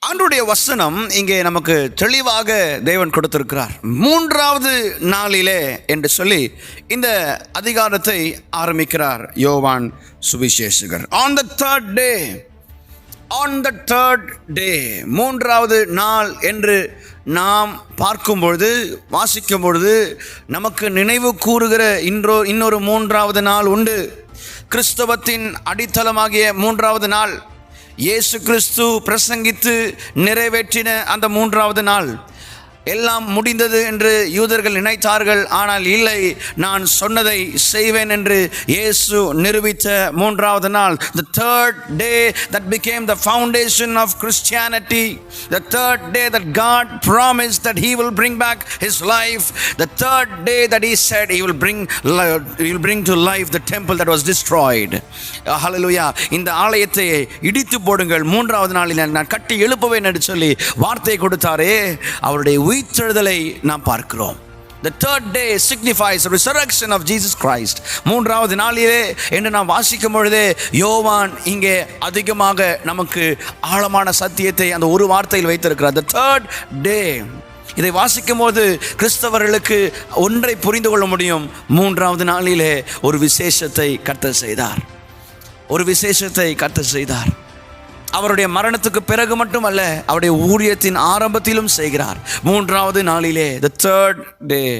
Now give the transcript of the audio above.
ஆண்டவருடைய வசனம் இங்கே நமக்கு தெளிவாக தேவன் கொடுத்திருக்கிறார். மூன்றாவது நாளிலே என்று சொல்லி இந்த அதிகாரத்தை ஆரம்பிக்கிறார் யோவான் சுவிசேஷகர். ஆன் த தேர்ட் டே, மூன்றாவது நாள் என்று நாம் பார்க்கும் பொழுது, வாசிக்கும் பொழுது நமக்கு நினைவு கூறுகிற இன்னொரு மூன்றாவது நாள் உண்டு. கிறிஸ்தவத்தின் அடித்தளமாகிய மூன்றாவது நாள், இயேசு கிறிஸ்து பிரசங்கித்து நிறைவேற்றின அந்த மூன்றாவது நாள். எல்லாம் முடிந்தது என்று யூதர்கள் நினைத்தார்கள். ஆனால் இல்லை, நான் சொன்னதை செய்வேன் என்று இயேசு நிரூபித்த மூன்றாவது நாள். The third day that became the foundation of Christianity. The third day that God promised that He will bring back His life. The third day that He said He will bring to life the temple that was destroyed. Hallelujah. இந்த ஆலயத்தை இடித்து போடுங்கள், மூன்றாவது நாளில் நான் கட்டி எழுப்புவேன் என்று சொல்லி வார்த்தை கொடுத்தாரே, அவருடைய உயிர்த்தெழுதலை நாம் பார்க்கிறோம். The third day signifies the resurrection of Jesus Christ. மூன்றாவது நாளிலே என்று நாம் வாசிக்கும் பொழுதே யோவான் இங்கே அதிகமாக நமக்கு ஆழமான சத்தியத்தை அந்த ஒரு வார்த்தையில் வைத்திருக்கிறார். The third day. இதை வாசிக்கும் போது கிறிஸ்தவர்களுக்கு ஒன்றை புரிந்து கொள்ள முடியும். மூன்றாவது நாளிலே ஒரு விசேஷத்தை கர்த்தர் செய்தார். அவருடைய மரணத்துக்கு பிறகு மட்டுமல்ல, அவருடைய ஊழியத்தின் ஆரம்பத்திலும் செய்கிறார். மூன்றாவது நாளிலே, the third day.